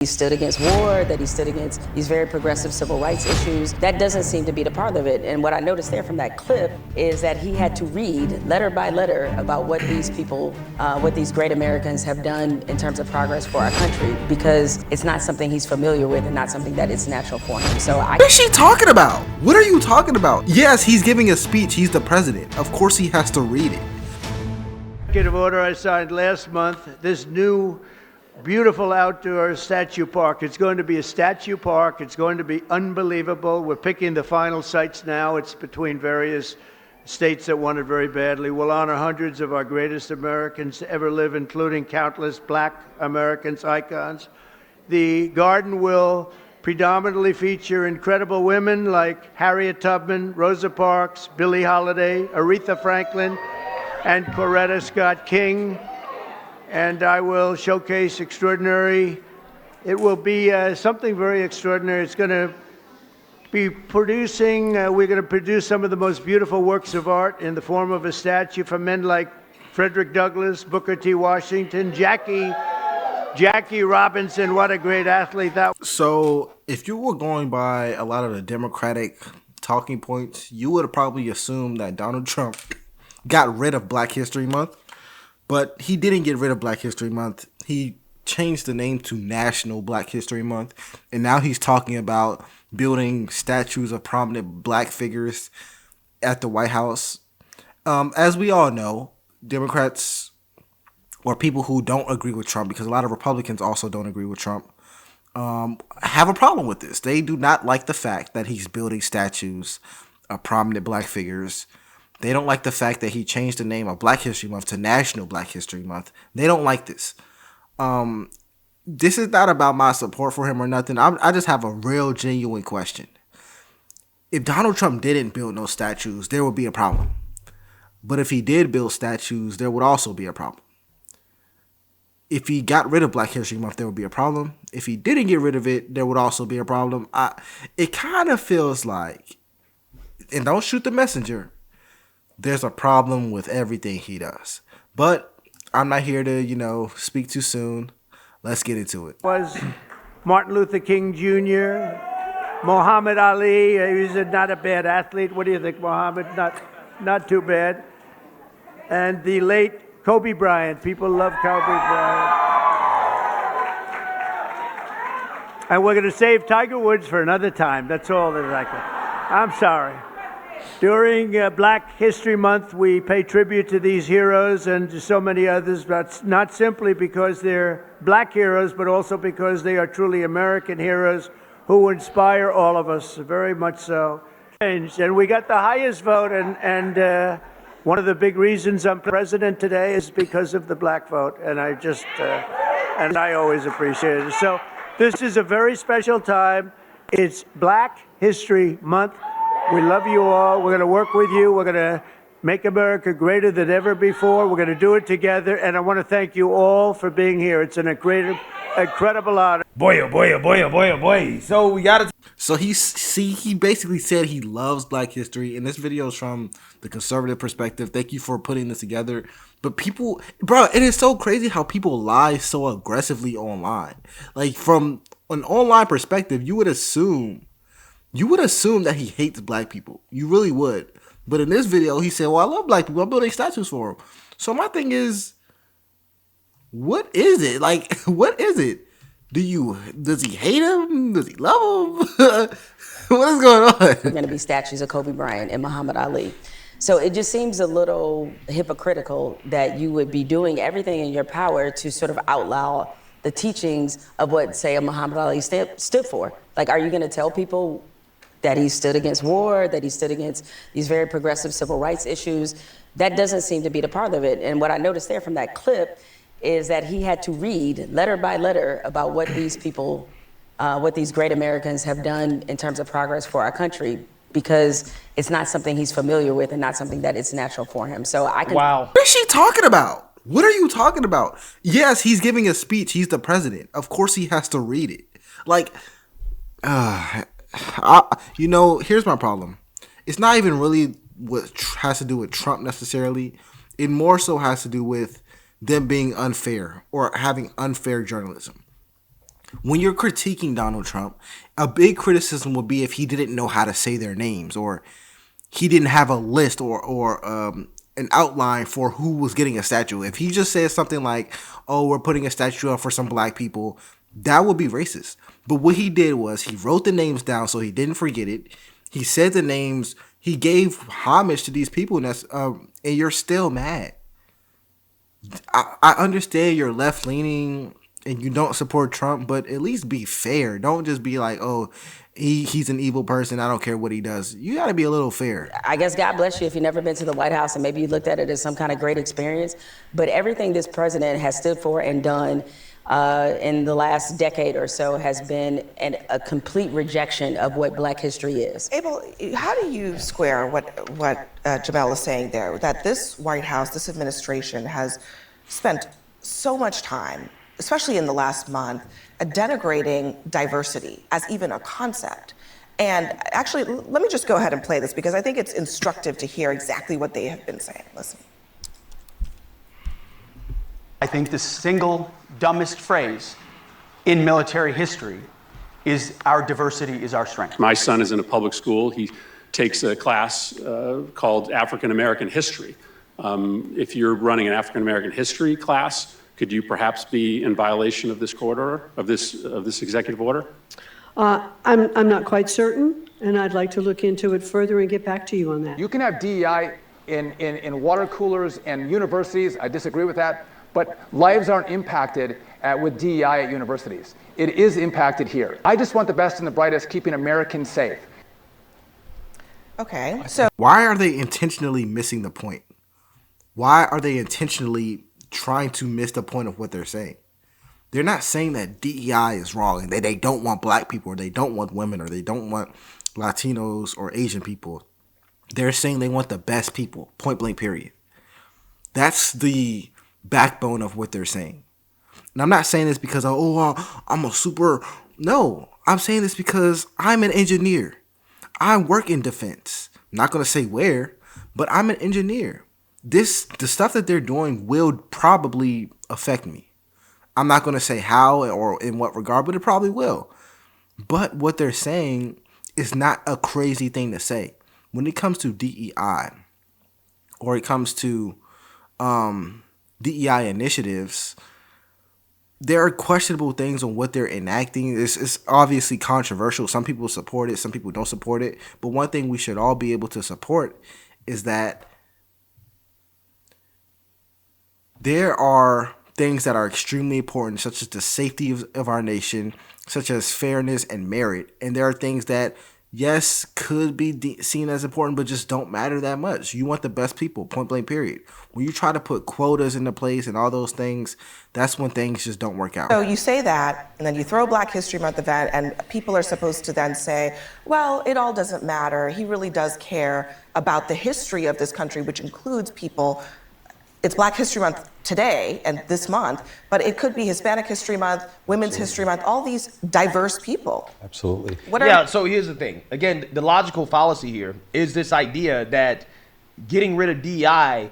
He stood against war, that he stood against these very progressive civil rights issues. That doesn't seem to be the part of it. And what I noticed there from that clip is that he had to read letter by letter about what these people, what these great Americans have done in terms of progress for our country, because it's not something he's familiar with and not something that is natural for him. So What is she talking about? What are you talking about? Yes, he's giving a speech. He's the president. Of course he has to read it. Executive order I signed last month, this new beautiful outdoor statue park. It's going to be a statue park. It's going to be unbelievable. We're picking the final sites now. It's between various states that want it very badly. We'll honor hundreds of our greatest Americans to ever live, including countless Black Americans, icons. The garden will predominantly feature incredible women like Harriet Tubman, Rosa Parks, Billie Holiday, Aretha Franklin, and Coretta Scott King. And I will showcase extraordinary. It will be something very extraordinary. It's going to be producing, we're going to produce some of the most beautiful works of art in the form of a statue from men like Frederick Douglass, Booker T. Washington, Jackie Robinson. What a great athlete that was. So if you were going by a lot of the Democratic talking points, you would have probably assumed that Donald Trump got rid of Black History Month. But he didn't get rid of Black History Month. He changed the name to National Black History Month. And now he's talking about building statues of prominent Black figures at the White House. As we all know, Democrats or people who don't agree with Trump, because a lot of Republicans also don't agree with Trump, have a problem with this. They do not like the fact that he's building statues of prominent Black figures. They don't like the fact that he changed the name of Black History Month to National Black History Month. They don't like this. This is not about my support for him or nothing. I just have a real genuine question. If Donald Trump didn't build no statues, there would be a problem. But if he did build statues, there would also be a problem. If he got rid of Black History Month, there would be a problem. If he didn't get rid of it, there would also be a problem. It kind of feels like, and don't shoot the messenger, there's a problem with everything he does. But I'm not here to, speak too soon. Let's get into it. Was Martin Luther King Jr., Muhammad Ali. He's not a bad athlete. What do you think, Muhammad? Not too bad. And the late Kobe Bryant. People love Kobe Bryant. And we're going to save Tiger Woods for another time. That's all that I can. I'm sorry. During Black History Month, we pay tribute to these heroes and to so many others, but not simply because they're Black heroes, but also because they are truly American heroes who inspire all of us, very much so. And we got the highest vote, and one of the big reasons I'm president today is because of the Black vote, and I always appreciate it. So this is a very special time. It's Black History Month. We love you all. We're going to work with you. We're going to make America greater than ever before. We're going to do it together. And I want to thank you all for being here. It's an incredible honor. Boy, oh boy, oh boy, oh boy, oh boy. So we got to... So he basically said he loves Black history. And this video is from the conservative perspective. Thank you for putting this together. But people, bro, it is so crazy how people lie so aggressively online. Like, from an online perspective, you would assume that he hates Black people. You really would. But in this video, he said, well, I love Black people. I'm building statues for them. So my thing is, what is it? Like, what is it? Does he hate him? Does he love him? What is going on? There are going to be statues of Kobe Bryant and Muhammad Ali. So it just seems a little hypocritical that you would be doing everything in your power to sort of outlaw the teachings of what, say, a Muhammad Ali stood for. Like, are you going to tell people that he stood against war, that he stood against these very progressive civil rights issues? That doesn't seem to be the part of it. And what I noticed there from that clip is that he had to read letter by letter about what these people, what these great Americans have done in terms of progress for our country, because it's not something he's familiar with and not something that is natural for him. So I can... Wow. What is she talking about? What are you talking about? Yes, he's giving a speech. He's the president. Of course he has to read it. Like, here's my problem. It's not even really what has to do with Trump necessarily. It more so has to do with them being unfair or having unfair journalism. When you're critiquing Donald Trump, a big criticism would be if he didn't know how to say their names, or he didn't have a list or an outline for who was getting a statue. If he just says something like, "Oh, we're putting a statue up for some black people," that would be racist. But what he did was he wrote the names down so he didn't forget it. He said the names. He gave homage to these people, and you're still mad. I understand you're left leaning and you don't support Trump, but at least be fair. Don't just be like, "Oh, he's an evil person. I don't care what he does." You got to be a little fair. I guess God bless you if you've never been to the White House and maybe you looked at it as some kind of great experience. But everything this president has stood for and done in the last decade or so has been a complete rejection of what Black history is. Abel, how do you square what Jamel is saying there, that this White House, this administration has spent so much time, especially in the last month, denigrating diversity as even a concept? And actually, let me just go ahead and play this because I think it's instructive to hear exactly what they have been saying. Listen. I think the single dumbest phrase in military history is "our diversity is our strength." My son is in a public school. He takes a class called African American History. If you're running an African American history class, could you perhaps be in violation of this court order, of this executive order? I'm not quite certain, and I'd like to look into it further and get back to you on that. You can have DEI in water coolers and universities. I disagree with that. But lives aren't impacted with DEI at universities. It is impacted here. I just want the best and the brightest, keeping Americans safe. Okay, so Why are they intentionally missing the point? Why are they intentionally trying to miss the point of what they're saying? They're not saying that DEI is wrong and that they don't want black people or they don't want women or they don't want Latinos or Asian people. They're saying they want the best people, point blank, period. That's the backbone of what they're saying. And I'm not saying this because, I'm a super... No, I'm saying this because I'm an engineer. I work in defense. I'm not going to say where, but I'm an engineer. The stuff that they're doing will probably affect me. I'm not going to say how or in what regard, but it probably will. But what they're saying is not a crazy thing to say. When it comes to DEI, or it comes to DEI initiatives, there are questionable things on what they're enacting. It's obviously controversial. Some people support it, some people don't support it. But one thing we should all be able to support is that there are things that are extremely important, such as the safety of our nation, such as fairness and merit. And there are things that, yes, could be seen as important, but just don't matter that much. You want the best people, point blank, period. When you try to put quotas into place and all those things, that's when things just don't work out. So you say that, and then you throw a Black History Month event, and people are supposed to then say, well, it all doesn't matter. He really does care about the history of this country, which includes people. It's Black History Month today and this month, but it could be Hispanic History Month, Women's History Month, all these diverse people. Absolutely. So here's the thing. Again, the logical fallacy here is this idea that getting rid of DEI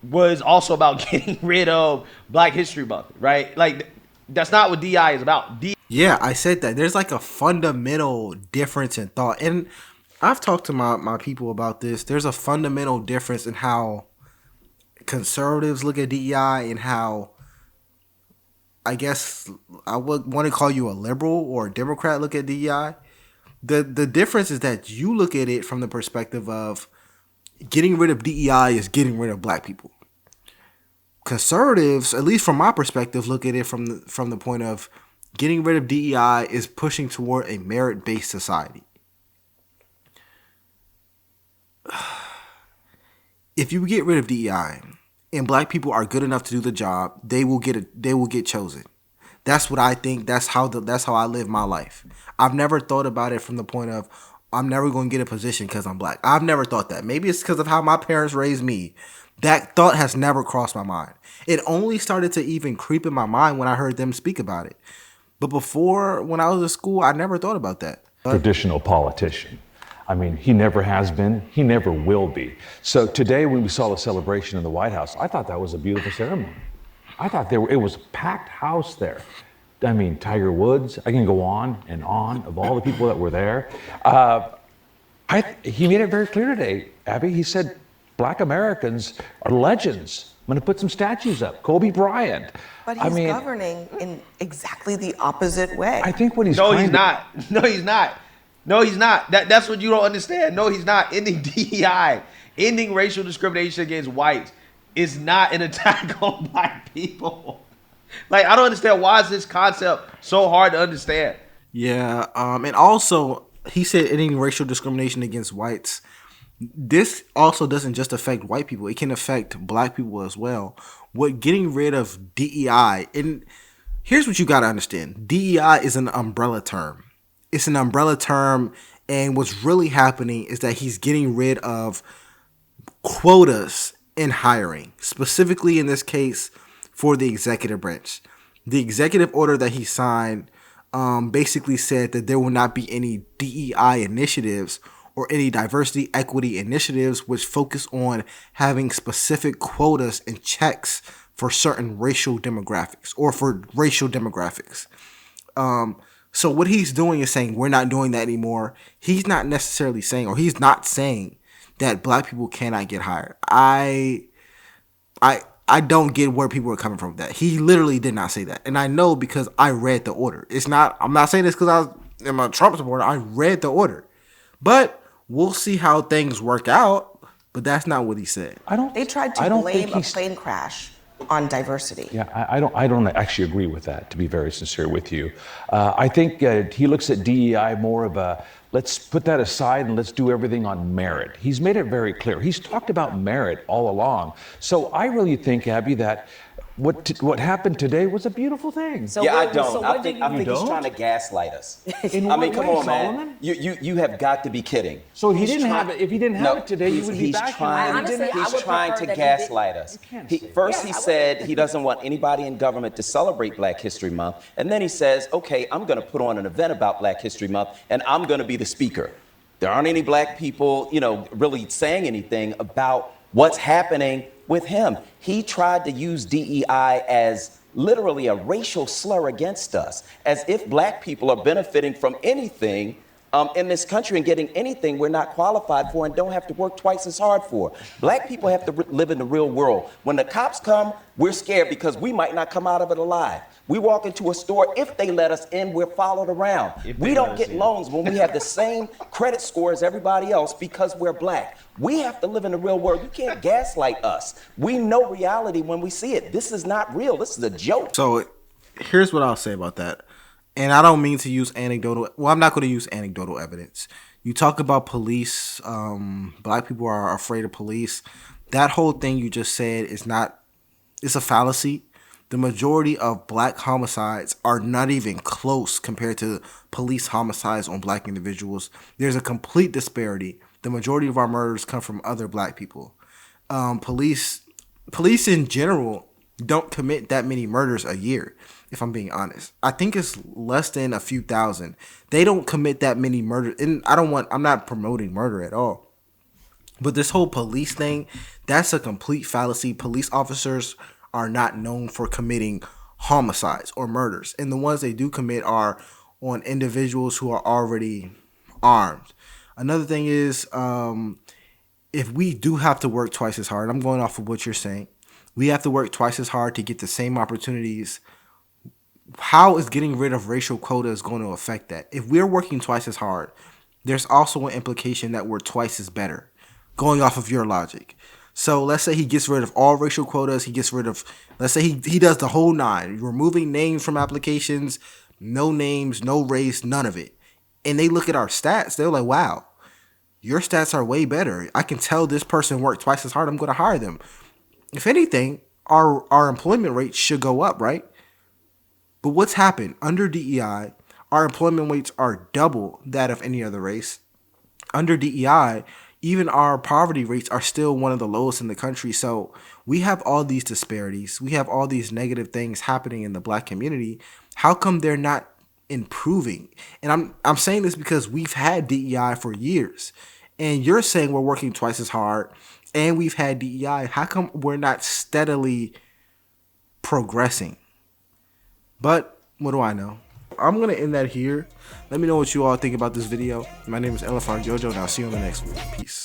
was also about getting rid of Black History Month, right? Like, that's not what DEI is about. Yeah, I said that. There's like a fundamental difference in thought. And I've talked to my people about this. There's a fundamental difference in how conservatives look at DEI and how, I guess I would want to call you a liberal or a Democrat look at DEI. The difference is that you look at it from the perspective of getting rid of DEI is getting rid of black people. Conservatives, at least from my perspective, look at it from the point of getting rid of DEI is pushing toward a merit-based society. If you get rid of DEI and black people are good enough to do the job, they will get chosen. That's what I think. That's how I live my life. I've never thought about it from the point of I'm never going to get a position because I'm black. I've never thought that. Maybe it's because of how my parents raised me. That thought has never crossed my mind. It only started to even creep in my mind when I heard them speak about it. But before, when I was in school, I never thought about that. Traditional politician. I mean, he never has been, he never will be. So today when we saw the celebration in the White House, I thought that was a beautiful ceremony. I thought it was a packed house there. I mean, Tiger Woods. I can go on and on of all the people that were there. He made it very clear today, Abby. He said, Black Americans are legends. I'm going to put some statues up. Kobe Bryant. But he's governing in exactly the opposite way. I think what he's No, he's not. No, he's not. No, he's not. That's what you don't understand. No, he's not. Ending DEI, ending racial discrimination against whites is not an attack on black people. Like, I don't understand, why is this concept so hard to understand? Yeah, and also he said ending racial discrimination against whites. This also doesn't just affect white people; it can affect black people as well. What getting rid of DEI, and here's what you got to understand: DEI is an umbrella term. It's an umbrella term, and what's really happening is that he's getting rid of quotas in hiring, specifically in this case for the executive branch. The executive order that he signed basically said that there will not be any DEI initiatives or any diversity equity initiatives which focus on having specific quotas and checks for certain racial demographics or for racial demographics. So what he's doing is saying we're not doing that anymore. He's not necessarily saying, or he's not saying that black people cannot get hired. I don't get where people are coming from with that. He literally did not say that. And I know because I read the order. I'm not saying this because I'm a Trump supporter. I read the order. But we'll see how things work out. But that's not what he said. They tried to blame a plane crash on diversity. Yeah, I don't actually agree with that, to be very sincere with you. I think he looks at DEI more of a, let's put that aside and let's do everything on merit. He's made it very clear. He's talked about merit all along. So I really think, Abby, that what happened today was a beautiful thing. So I don't. I think he's trying to gaslight us. I mean, come on, man. You have got to be kidding. So if he didn't have it today, you would be back. He's trying to gaslight us. First, he said he doesn't want anybody in government to celebrate Black History Month, and then he says, "Okay, I'm going to put on an event about Black History Month, and I'm going to be the speaker." There aren't any black people, really saying anything about what's happening with him. He tried to use DEI as literally a racial slur against us, as if black people are benefiting from anything in this country and getting anything we're not qualified for and don't have to work twice as hard for. Black people have to live in the real world. When the cops come, we're scared because we might not come out of it alive. We walk into a store, if they let us in, we're followed around. We don't get loans when we have the same credit score as everybody else because we're black. We have to live in the real world. You can't gaslight us. We know reality when we see it. This is not real. This is a joke. So here's what I'll say about that. And I don't mean to use anecdotal. Well, I'm not going to use anecdotal evidence. You talk about police. Black people are afraid of police. That whole thing you just said is not. It's a fallacy. The majority of black homicides are not even close compared to police homicides on black individuals. There's a complete disparity. The majority of our murders come from other black people. Police in general don't commit that many murders a year, if I'm being honest. I think it's less than a few thousand. They don't commit that many murders. And I'm not promoting murder at all. But this whole police thing, that's a complete fallacy. Police officers are not known for committing homicides or murders. And the ones they do commit are on individuals who are already armed. Another thing is, if we do have to work twice as hard, I'm going off of what you're saying, we have to work twice as hard to get the same opportunities. How is getting rid of racial quotas going to affect that? If we're working twice as hard, there's also an implication that we're twice as better, going off of your logic. So let's say he gets rid of all racial quotas. He gets rid of, let's say he does the whole nine, removing names from applications, no names, no race, none of it. And they look at our stats. They're like, wow, your stats are way better. I can tell this person worked twice as hard. I'm going to hire them. If anything, our employment rate should go up, right? But what's happened? Under DEI, our employment rates are double that of any other race. Under DEI, even our poverty rates are still one of the lowest in the country. So we have all these disparities. We have all these negative things happening in the black community. How come they're not improving? And I'm saying this because we've had DEI for years. And you're saying we're working twice as hard and we've had DEI. How come we're not steadily progressing? But What do I know? I'm going to end that here. Let me know what you all think about this video. My name is LFR JoJo, and I'll see you on the next one. Peace.